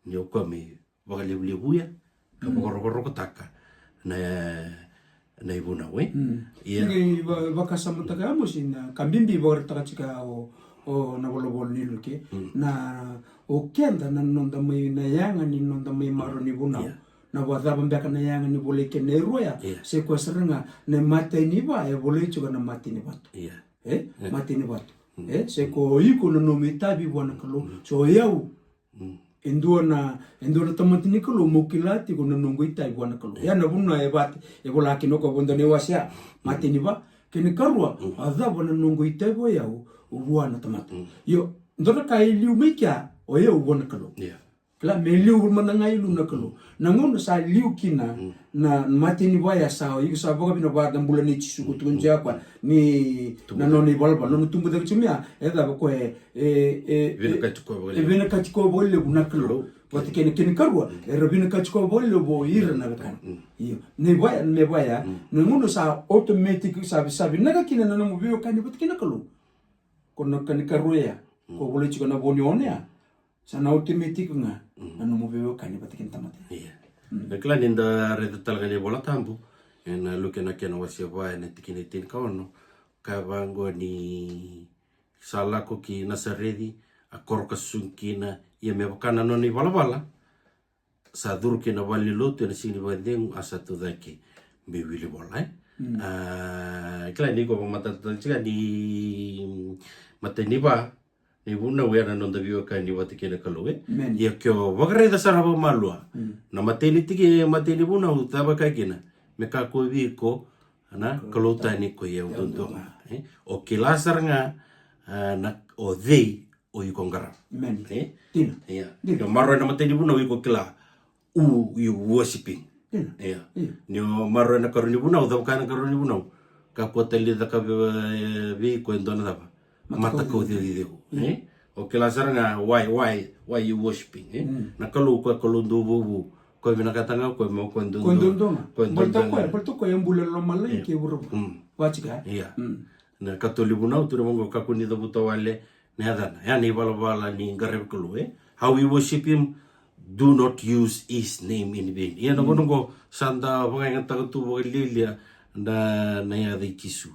ni ko me ba le buya ka ba ro taka na ibunau
ni ba kasama taka mo sin kambimbi ba taka chika o na bolo ni luke na o kenda na nonda mai na yanga ni nonda mai maro ni bunau na wada bambeka na yanga ni bole ke ne roya se ko serenga ne mate ni ba e bole chuga na mate ni batu mate ni batu se ko iko no mitabi bwana kalo so yau endona tamati ni kalo mokilati ko no ngoita bwana kalo ya na bunna e bat e bola kinoko bondo ne wasia mate ni ba kene karua ada bwana ngoita bo yau ubuana tamata yo ndona kai liu mekia o ye ubona kalo Kla me liu manangai lu na kalo. Nangon sa liu kina na mati ni waya sa iko sa boga bina ba bulan ni chisuku tunja kwa ni na no ni balba no tumbu da chimia eda ko vena katiko bolle na kalo. Wati kene karua rabina katiko bolle bo ira na kan. Iyo ne waya nangon sa automatic sabi naga kina na mo bio kan wati kina kalo. Kono kan karuya ko bolle chiko na boni onea. Sana automatic nga ano mo veo kani patikin tamate.
Iya. Nakla ninda reta talaga ni bola tambu. En lukena kena wasia wa na tikini tin kaono. Ka bango ni sala ko ki nasaredi akor ka sunkina ia me bakana no ni bala sa dur kena wali lotu na sini badeng asa tu daki be wili bola. Kla ni ko mata chiga ni mate ni ba ni buna wera non da vio kai ni wati kena kaloe ia kyo wagare da saraba malua na mateni tiki mateni buna utaba kai kena me ka ko vi ko ana kalota ni ko ia undo o kilasar nga na o dei o i kongara
tina
ia yo marro na mateni buna wi ko kila you worshiping ia ni marro na karuni buna o da kana karuni buna ka ko tali da ka vi ko ndona da mata ko de o ke la saranga why you worshiping na kalu ko ndo bubu ko mina katanga ko mo ko ndo
bolto ko yambula lo malai ke buru wachika
iya na katoli buna tu mo ka kuni do buto wale ne adana ya ni bala ni ngare ko how we worship him, do not use his name in vain ya no ngo sanda banga ngata tu bo lilia na ya de kisu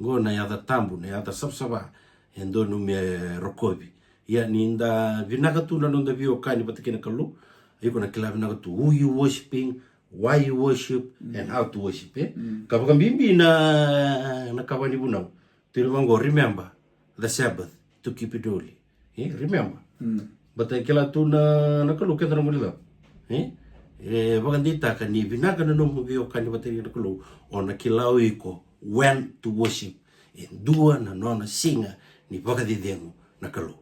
ngo na ya da tambu na ya da sabsaba endo no me rokobi ya ninda vinagatu na nonda vio kani patikena kalu iko na kila vinagatu who you worshiping, why you worship and how to worship kapaka bimbi na kawani bunau tiruwango remember the Sabbath to keep it holy remember but kila tu na kalu keta na mulila wakandita ka ni vinaga na no vio kani patikena kalu ona kilao iko when to worship dua na nona singa ni baka di dengo na kalu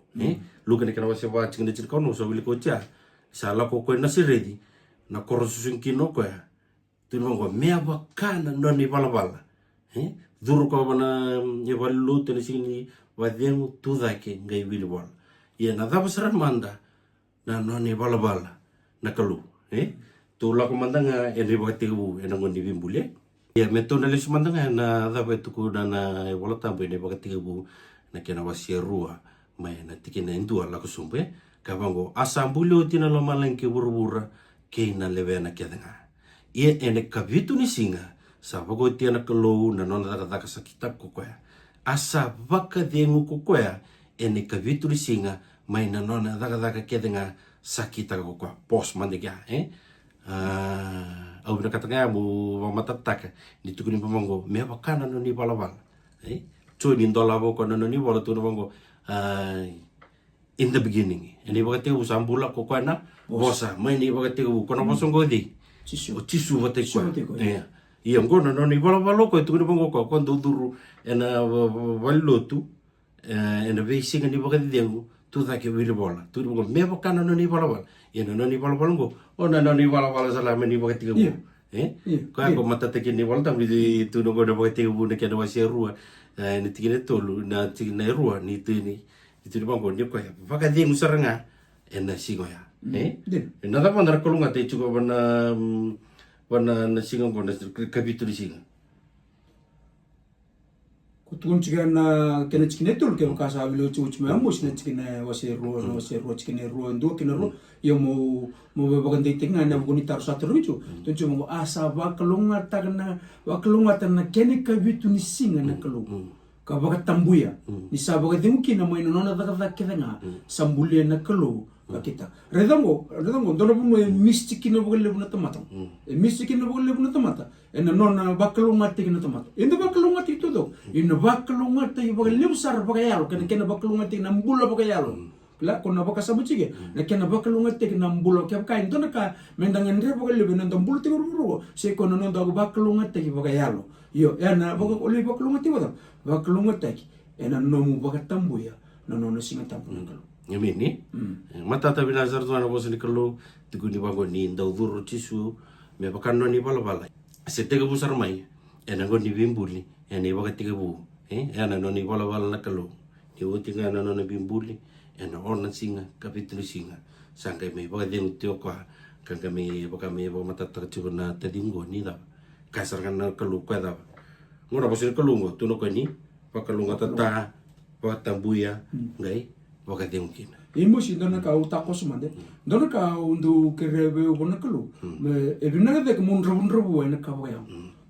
luka ni kana wase wa chinga chika no so wili ko cha sala ko ko na siredi na korosusun kino ko ya tinongo mea wakana no ni bala duru ko bana ye walu tele sini wa dengo tuda ke ngai wili wal ye na da basara manda na no ni bala na kalu tu la ko manda nga en riba tegu en ngoni bimbule ya meto na lesu manda nga na da betu ko na wala tambe ne baka tegu na kena wasia rua mai na tikina indua la kusumbe kavango asambulio tina lo malenke burubura ke na leve na kedenga ie ene kavitu ni singa sa bago tina kalo na nona daga sakita ko kwa asa vaka dengu ko kwa ene kavitu ni singa mai na nona daga kedenga sakita ko kwa pos mandiga au na katanga mu matataka ni tukuni pamongo me bakana no ni balabala so ni ndola bo ko no ni wala tu no bongo in the beginning ni bakate usambula ko kana bosa mai ni bakate ko no bosongo di tisu bate ko ia ngono no ni wala ko tu no bongo ko duru ena walotu ena vesinga ni bakate dengu tu da ke wili bola tu bongo me bakana no ni wala ena no ni wala ngo ona no ni wala sala me ni bakate ko ko matata ke ni wala tam di tu no go bakate ko ne ke no wasia rua ni tigine tolu na tigine rua ni tini itu bango ni ko vaka di musaranga ena singo ya na da pandar kolunga te chuko bana na singo ko na kapituli singa
kutun chiga na kena chikine tolu ke kasa bilo chuch me amos na chikine wase rua chikine rua ndo kina rua yo mo bagan de tinga na buni tar sa terbichu tunchu mo asa bakalunga tagna kene kapituli singa na kalu ka baka tambuya ni sa baka dinguki na moino nona daga kedenga sambulia na kalu kita redango ndono bu mistiki na baka lebu na tamata mistiki na baka lebu na tamata ena nona bakalu ngati na tamata enda bakalu ngati to do ina bakalu ngati baka lebu sar baka yalo kena bakalu ngati na mbula baka yalo la kona baka sabuchige na kena bakalu ngati na mbula ke baka ndona ka mendangan re baka lebu na mbula tiguru se kono no dago bakalu ngati baka yalo yo ena baka oli bakalu ngati wada bakalunga taki ena nomu baka tambuya na nono singa tampu nangalo
Yamini. Matata binazar tuana bos ni kalau tikuni bango ni ndau duru tisu me bakano ni bala. Setega busar mai. Ena go ni bimbuli. Ena iba ketiga bu. Ena no ni bala na kalau. Ni utinga na no bimbuli. Ena ona singa kapitulu singa. Sangkai me baka denu tio kwa. Kanga me baka matata chuna tedingo ni da. Kasar kana kalau kwa da. Ngora bos ni kalau ngo tuno ko ni. Pakalunga tata. Patambuya ngai. Baka denu kina.
Imo si dona ka utako sumande dona ka undu kerebe ubona kalu me ebina de ke mun rabu na ka waya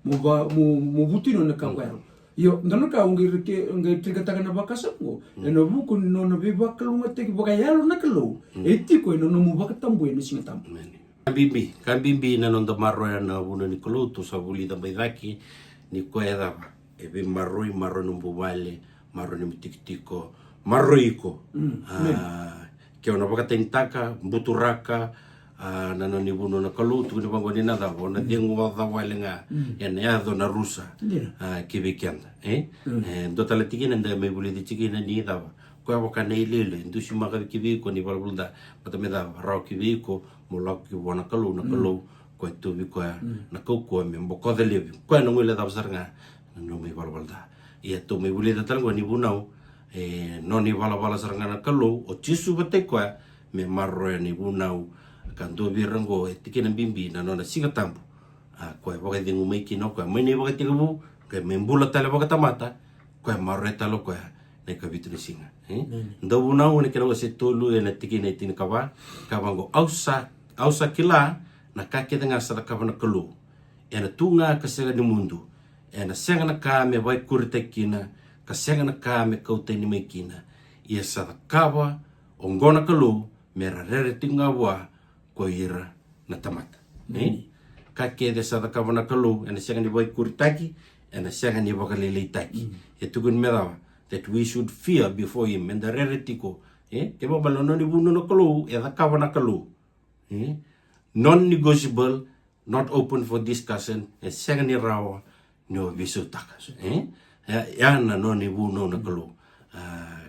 mu butino na ka waya yo dona ka ungi ke ngai trigata kana bakasa ngo eno buku no na be bakalu ngate ke bakayalo na kalu etiko eno no mu bakatambu eno singatam
Kambimbi na nonda marroya na una ni kalu to sabuli da baidaki ni koeda ebe marroi no bubale marro ni tikitiko Marroiko, que ona baka tentaka, buturaka, na no ni buno na kalu tu ni bango ni nada, ona dengo da walenga, ya na rusa, que bekenda, do tala tikina nda me buli di tikina ni da, ko baka nei lele, ndu si maka ki ko ni balbulda, pata me da rau ki ko mo lak ki bona kalu na kalu, ko tu bi ko na ko me mboko de lebi, ko no ngile da sarnga, no me balbulda. Ia tu me buli da tango ni bunau. Noni wala sarangana kalau o tisu bate kwa me marroya ni bunau kan do birango tikina bimbi na nona singa tampu kwa boga dingu mai kino kwa mai ni boga tigu ka me mbula tala boga tamata kwa marroya talo kwa ne ka bitu singa ndo bunau ne kero se tolu na tikina tin kawa kawango ausa kila na kake denga sara kabana kalu ena tunga kasega ni mundu ena senga na ka me vai kuritekina Kasenga na ka me kautei ni mai kina. Ia sa kawa o ngona kalu me rarere tinga wa ko ira na tamata. Ka ke de sa kawa na kalu ena senga ni wai kuritaki ena senga ni wakalele taki. E tukun me rawa that we should fear before him and the rarere tiko. Ke mo balono ni buno na kalu e da kawa na kalu. Non-negotiable, not open for discussion e senga ni rawa no visutaka. Ya na no ni buno na kalu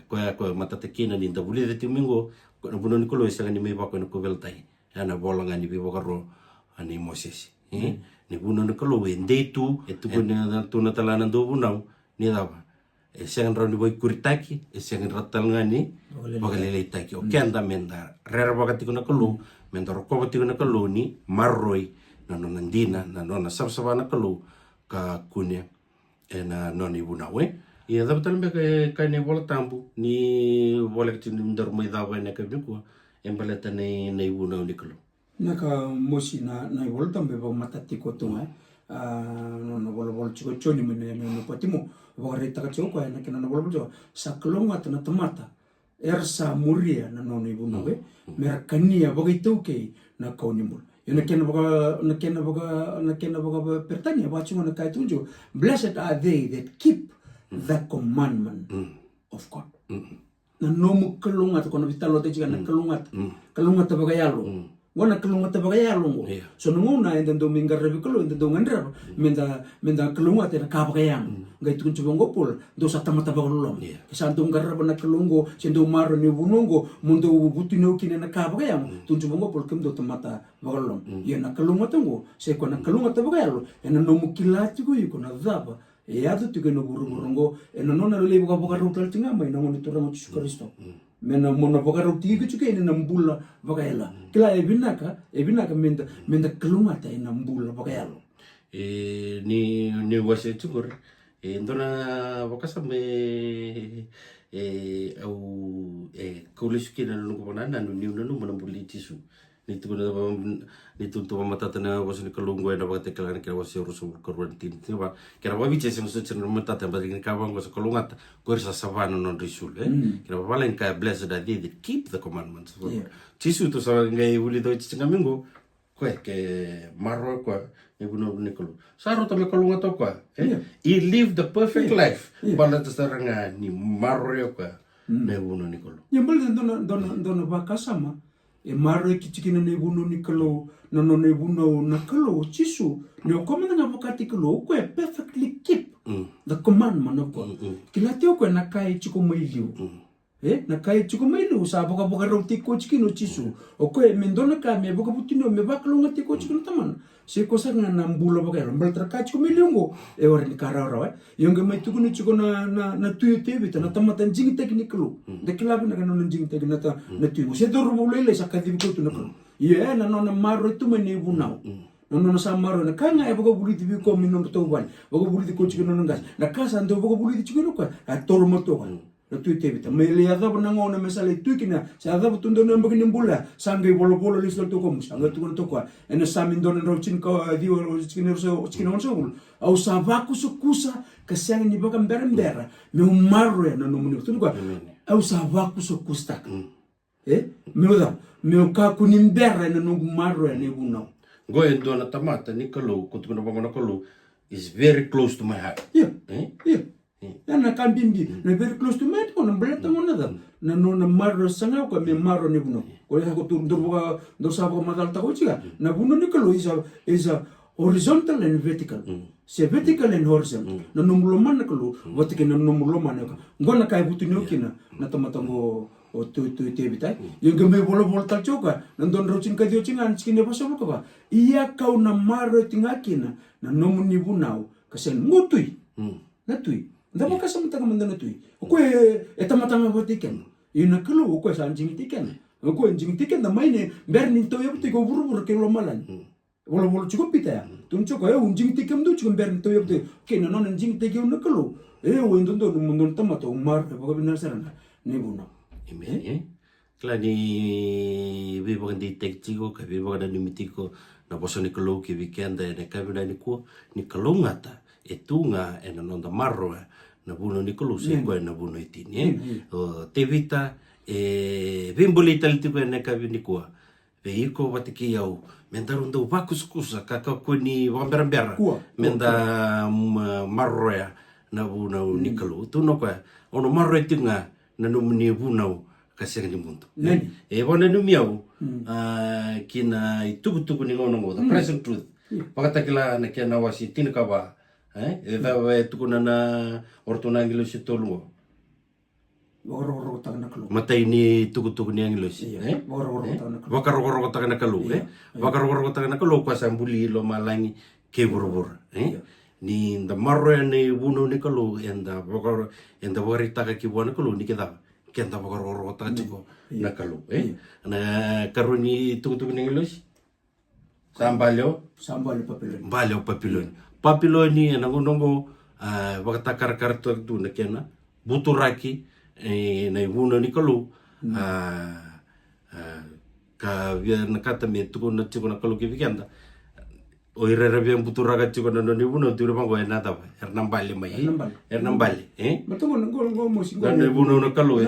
ko matatekina ni tabuli de timingo ko na buno ni kalu isa ni may bako na kubeltai ya na bolanga ni bibo karo ani Moses ni buno na kalu ende tu etu ko na tu na talanan do bunaw ni dawa siang ro ni boy kuritaki siang ratal ngani bagalele taki o kenda menda rera bagati ko na kalu menda ro ko bagati ko na kalu ni marroi na no nandina na no na sabsaba na kalu ka kunya ena noni bunawe ia da betal me ka ne bola tambu ni bola que tin dar mai da ne ka biku embeleta nei bunaw ni kalo
naka mosi na bola tambe ba matati ko tunga no bola chico choni me no patimo ba reta ka choko na ke no bola sa klonga na tomata ersa muria na noni bunawe merakania ba itu ke na kaunimul Yo nakena baga pertanya baca mana kait tunjuk. Blessed are they that keep the commandment of God. Na nomu kelungat kono vitalo te jika na kelungat bagayalo. Wana kelungat bagayalo. So nunguna enda do mingar rebi kelu enda do ngandra menda kelungat na kabagayang. Gai tunjuk bongopol do sa tamata bagalolom. Santung garra na kelungo sendo maro ni bunongo mundo butino kine na kabagayang tunjuk bongopol kem do tamata bagalolom. Ya na kelungat ngo se ko na kelungat bagayalo ena nomu kilati ko yuko na daba. Ya tu tuke no burungo ena nona le boga boga rutal tinga mai na ngoni toramo Yesus Kristo. Mena mona boga ruti ke chuke ena mbula bagayala. Kila ebinaka menda kelungat ena mbula bagayalo.
Ni wase chukur ndona wakasa me au kaulesuki na nungu banana nunu manambuli tisu ni tu matata na wasu ni kalungu na bakate kala kira wasu rusu korban tin ba kira ba biche sem suchen matata ba ni ka bango sa kalungat gorsa savana non risul kira ba valen ka blessed that they keep the commandments tisu to sa ngai uli do chinga mingo ke marro ko ibuno nikolo saro to me kalunga to ko he live the perfect life bala to saranga ni marro ko ne buno nikolo
nyambal dona bakasama e marro kichikina ne buno nikolo no ne buno nakolo chisu ne komanda nga bakati kolo ko perfectly keep the commandment of God kilatio ko nakai chiko mailio na kai chuko mai lu sa boka boka ro tiko chikino chisu o ko mendona ka me boka putino me baklo ngati ko chikino taman se ko sa na mbulo boka ro mbal traka chuko mai lungo e ora ni kara ora yung mai tuku ni chuko na tuyo tebi ta na tamatan jing tekniklo de kilabi na kanon jing teknik na tuyo se dor bo lele sa kadi ko tu na ko ye na no na maro tu meni bunau no sa maro na kanga e boka buli tibi ko minon to ban boka buli ko chikino ngas na kasa ndo boka buli chikino ko a toro mo to na tui te vita. Me le adhabu na ngona me sale tui kina, se adhabu tundo na mbaki nimbula, sanga i bolo lisla toko mu, sanga tukuna toko, ena samin dona rau chin ka dio chikina onsa ul, au sa vaku so kusa, ka sanga ni baka mbera, me umaru ya na nomuni, tunu kwa, au sa vaku so kustak. Me uda, me ukaku ni mbera na umaru ya na ibunau.
Goe dona tamata ni kalu, kutukuna pangona kalu, is very close to my heart.
Yeah. Na kambimbi na very close to me ko na beleta mo na na no na maro sanga ko me maro ni buno ko ya ko tur boka do sa ko madal ta ko chiga na buno ni ko is a horizontal and vertical se vertical and horizontal na numulo man ko wati ke na numulo man ko ngona kai butu ni okina na tamatango o tu te bitai yung me bolo ta choka na don rochin ka dio chingan chikine paso ko ba iya kau na maro tingakina na nomuni bunau kasi ngutui na tui Dama ka sama taga mandana tui. Ko e tamatanga botiken. Ina kilo ko sa anjing tiken. Ko anjing tiken da maine bernin to yobti ko buru ke lo malan. Wala chuko pita. Tun chuko e unjing tiken du chuko bernin to yobti. Ke no anjing tiken na kilo. E o ndondo mundon tamato umar ko binar sarana. Ni buno.
Ime. Klani vivo di tektigo ka vivo da nimitiko na bosoni kilo ki weekend e ka vida ni ko ni kalungata. E tunga e na nonda marro na buno ni kulu se ko na buno itini o te vita e vimboli tal tipo ne ka vini ko ve iko watiki au menda rondo vakus kusa ka ko ni wambera menda marro na buno ni kulu tu no ko ono marro itinga na no ni buno ka se ni mundo e bona no miau kina ituku ni ngono the present truth pakatakila na kena wasi tinka Eva tukuna na ortona angelo si tolu.
Waro takana kalu.
Mata ini tuku ni angelo si.
Waro takana kalu.
Wakaro takana kalu. Wakaro takana kalu kwa sambuli lo malangi ke buru. Ni nda marro ni buno ni kalu enda wari taka ki buana kalu ni kita kenta wakaro taka chiko na kalu. Na karuni tuku ni angelo si. Sambalyo papiloni. Papiloni na ngonongo wakatakar tu na kena buturaki na ibuno ni kalu ka via na kata me tu na tiko na kalu ki vikenda o irera via buturaka tiko na no ibuno tu re mango na ta ernambali mai ernambali
Betul ngo mo singo
na ibuno na kalu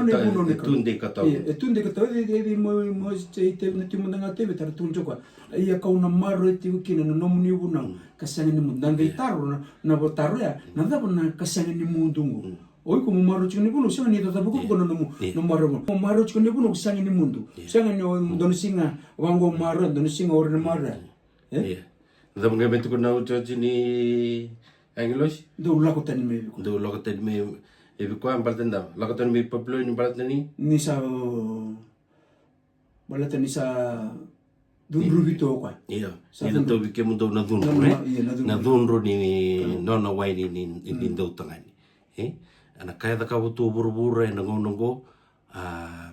tunde kata
de mo te na timundanga te betar tunjo kwa ia kau na maro ti kina no nomuni ibuno kasanga ni mundanga itaro na botaru ya na na kasanga ni mundungu Oi como maro chini buno sanga ni tata buku kono no maro chini buno sanga ni mundu sanga ni dono singa wango maro dono singa orne maro
da mga bento ko na ucho chini anglos
do lakotani me
ebi ko ambalten da lakotani me paplo ni balatani
ni sa dunru bito kwa
iya ni to bi ke mundo na dunru ni no wai ni do tangani ana kaya da ka butu buru na ngonongo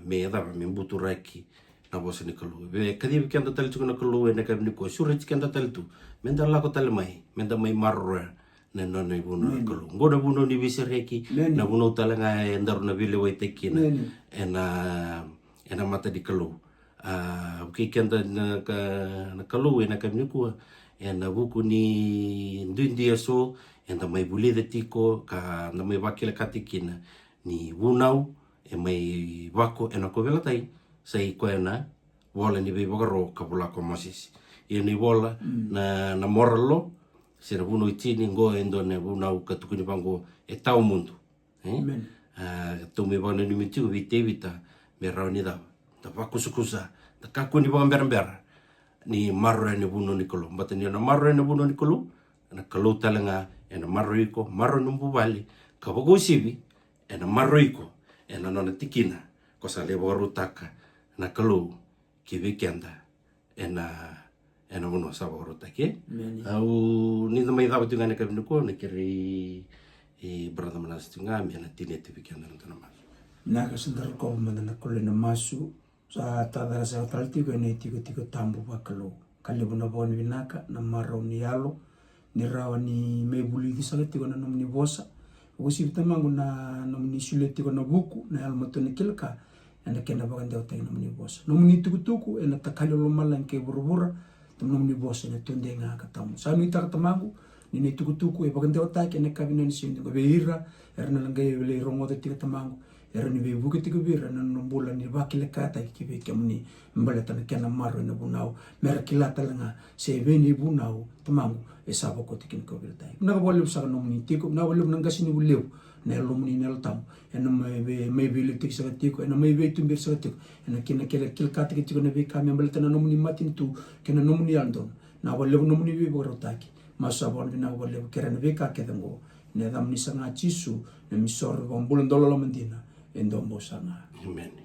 me da me butu raki na bosi ni kalu be kadi bi kanda tal tukuna kalu na ka ni ko sure kanda tal tu menda la ko tal mai menda mai marro na no ibuno kalu ngoda buno ni bisireki na buno talanga endar na bile wai tekina ena mata di kalu ki kanda na kalu na ka ni ko ena buku ni ndia so enda mai buli de tiko ka na mai wakile katikina ni bunau e mai wako ena ko vela tai sai ko ena vola ni be bogaro kapula ko mosis e ni vola na moralo se na buno itini ngo endo ne bunau ka tukuni bango e tau mundo to me bana ni mitu vitevita me rauni da wako sukusa da kakuni bambera ni marro ni buno ni kolo batani na marro ni buno ni kolo na kalo talanga ena marroiko marro numbu vale kabogo sibi ena marroiko ena nona tikina kosa le warutaka na kalu ki weekenda ena mono sa warutake au ni na mai dawa tunga na kabinu ko na kiri brother manas tunga mi na tine te weekenda na tana mas
na ka sandar ko mana ko le na masu sa tadara sa talti ko ne tiko tambu bakalo kale bona bon vinaka na maro ni yalo ni rawa ni mebuli di sa tiko na nomni bosa usi tamangu na nomni suleti ko na buku na almato ni kilka ena kena baganda o taino mni bosa nomni tukutuku ena takalo lo malan ke burubura nomni bosa na tunde nga katamu sa mi tar tamangu ni tukutuku e baganda o ta kena kabina ni sindi ko beira erna langai le rongo de tika tamangu era ni be buke tika bira na nombula ni bakile kata ki be kemni mbala tan kena maro na bunau mer kilata langa se beni bunau tamangu e sabo ko tikin ko bira tai na bolum sa nomni tiko na bolum nanga sini bulew na lumni nel tam ena me be le tik sa tiko ena me be tumbir sa tiko ena kina kil kata ki tiko na be kam mbala tan nomni matin tu kena nomni andon na bolum nomni be borotaki masa bon na bolum kera na be ka kedango ne dam ni sanga chisu na misor bon bulan dololo mendina endombo sana.
Amen.